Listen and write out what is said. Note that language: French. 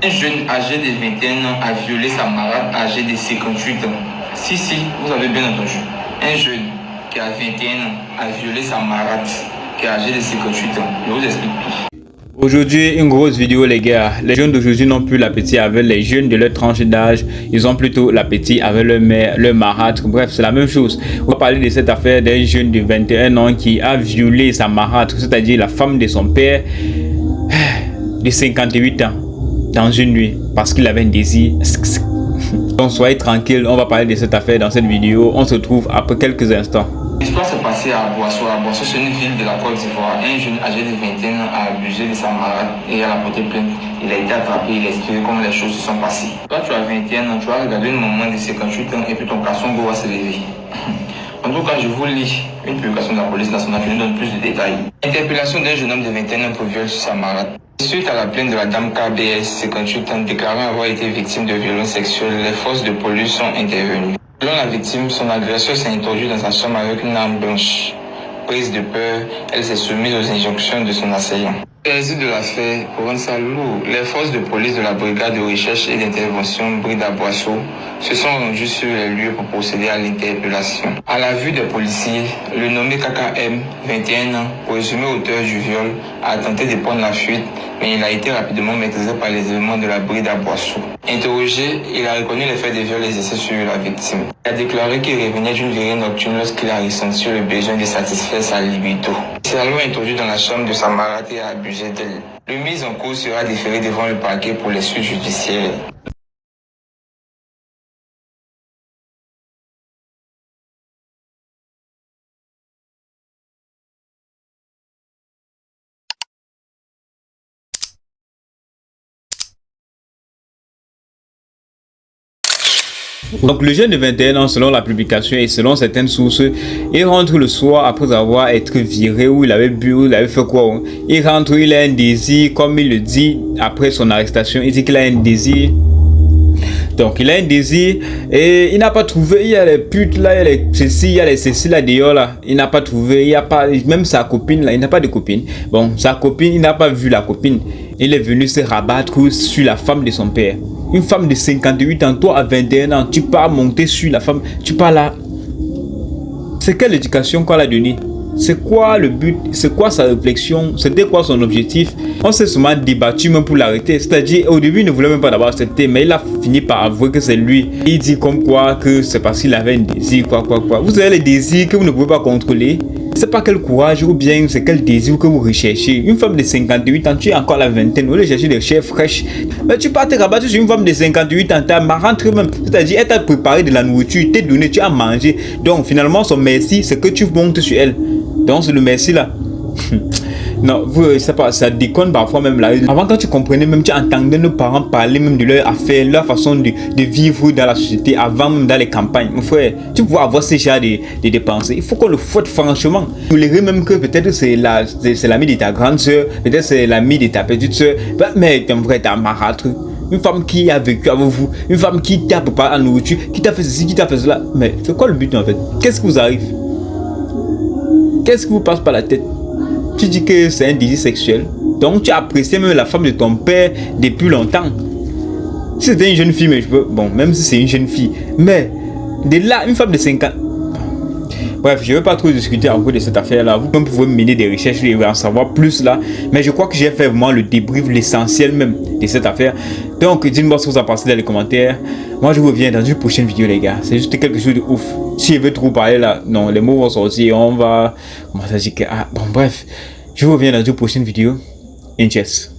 Un jeune âgé de 21 ans a violé sa marade âgée de 58 ans. Si, vous avez bien entendu. Un jeune qui a 21 ans a violé sa marade qui est âgée de 58 ans. Je vous explique tout. Aujourd'hui, une grosse vidéo les gars. Les jeunes d'aujourd'hui n'ont plus l'appétit avec les jeunes de leur tranche d'âge. Ils ont plutôt l'appétit avec leur mère, leur marâtre. Bref, c'est la même chose. On va parler de cette affaire d'un jeune de 21 ans qui a violé sa marâtre, c'est-à-dire la femme de son père de 58 ans dans une nuit parce qu'il avait un désir. Donc soyez tranquille, on va parler de cette affaire dans cette vidéo. On se retrouve après quelques instants. L'histoire s'est passée à Boisseau. Boisseau, c'est une ville de la Côte d'Ivoire. Un jeune âgé de 21 ans a abusé de sa marade et elle a porté plainte. Il a été attrapé, il a expliqué comment les choses se sont passées. Toi, tu as 21 ans, tu vas regarder une maman de 58 ans et puis ton garçon va se lever. En tout cas, je vous lis une publication de la police nationale qui nous donne plus de détails. Interpellation d'un jeune homme de 21 ans pour viol sur sa marade. Suite à la plainte de la dame KBS, 58 ans, déclarant avoir été victime de violences sexuelles, les forces de police sont intervenues. Selon la victime, son agresseur s'est introduit dans sa chambre avec une arme blanche. Prise de peur, elle s'est soumise aux injonctions de son assaillant. Saisi de l'affaire, pour rendre ça lourd, les forces de police de la brigade de recherche et d'intervention Brida Boisseau se sont rendues sur les lieux pour procéder à l'interpellation. À la vue des policiers, le nommé KKM, 21 ans, présumé auteur du viol, a tenté de prendre la fuite, mais il a été rapidement maîtrisé par les éléments de la Brida Boisseau. Interrogé, il a reconnu les faits de viol exercés sur la victime. Il a déclaré qu'il revenait d'une virée nocturne lorsqu'il a ressenti le besoin de satisfaire sa libido. Il s'est alors introduit dans la chambre de sa marade et a abusé d'elle. Le mise en cause sera déféré devant le parquet pour les suites judiciaires. Donc le jeune de 21 ans, selon la publication et selon certaines sources, il rentre le soir après avoir été viré, ou il avait bu, ou il avait fait quoi. Il rentre, il a un désir, comme il le dit après son arrestation, il dit qu'il a un désir. Donc il a un désir et il n'a pas trouvé, il y a les putes là, il y a les ceci, il y a les ceci là dehors là, il n'a pas trouvé, il n'y a pas, même sa copine là, il n'a pas de copine. Bon, sa copine, il n'a pas vu la copine. Il est venu se rabattre sur la femme de son père. Une femme de 58 ans, toi à 21 ans, tu pars monter sur la femme, tu pars là. C'est quelle éducation qu'on a donnée? C'est quoi le but? C'est quoi sa réflexion? C'était quoi son objectif? On s'est souvent débattu même pour l'arrêter. C'est-à-dire, au début, il ne voulait même pas d'abord accepter, mais il a fini par avouer que c'est lui. Il dit comme quoi que c'est parce qu'il avait un désir, quoi. Vous avez les désirs que vous ne pouvez pas contrôler. C'est pas quel courage ou bien c'est quel désir que vous recherchez. Une femme de 58 ans, tu es encore à la vingtaine, vous voulez chercher des chairs fraîches. Mais tu pars te rabattre sur une femme de 58 ans, t'as marrante même. C'est-à-dire, elle t'a préparé de la nourriture, t'es donné, tu as mangé. Donc finalement, son merci, c'est que tu montes sur elle. Donc c'est le merci là. Non, vous savez pas, ça déconne parfois même là. Avant, quand tu comprenais, même tu entendais nos parents parler même de leurs affaires, leur façon de vivre dans la société, avant même dans les campagnes. Mon frère, tu peux avoir ce genre de pensées. Il faut qu'on le fasse franchement. Vous verrez même que peut-être c'est l'ami de ta grande soeur, peut-être c'est l'ami de ta petite soeur. Mais en vrai, t'as marâtre. Une femme qui a vécu avec vous, une femme qui t'a préparé la nourriture, qui t'a fait ceci, qui t'a fait cela. Mais c'est quoi le but en fait? Qu'est-ce qui vous arrive? Qu'est-ce qui vous passe par la tête? Tu dis que c'est un désir sexuel. Donc tu apprécies même la femme de ton père depuis longtemps. Si c'était une jeune fille, mais je peux... Bon, même si c'est une jeune fille. Mais de là, une femme de 50... Bref, je ne vais pas trop discuter à propos de cette affaire-là. Vous pouvez mener des recherches et en savoir plus là. Mais je crois que j'ai fait vraiment le débrief, l'essentiel même de cette affaire. Donc, dites-moi ce que vous en pensez dans les commentaires. Moi, je vous reviens dans une prochaine vidéo, les gars. C'est juste quelque chose de ouf. Si je veux trop parler là, non, les mots vont sortir. On va... Comment ça dit que... Ah, bon, bref. Je vous reviens dans une prochaine vidéo. Inchess.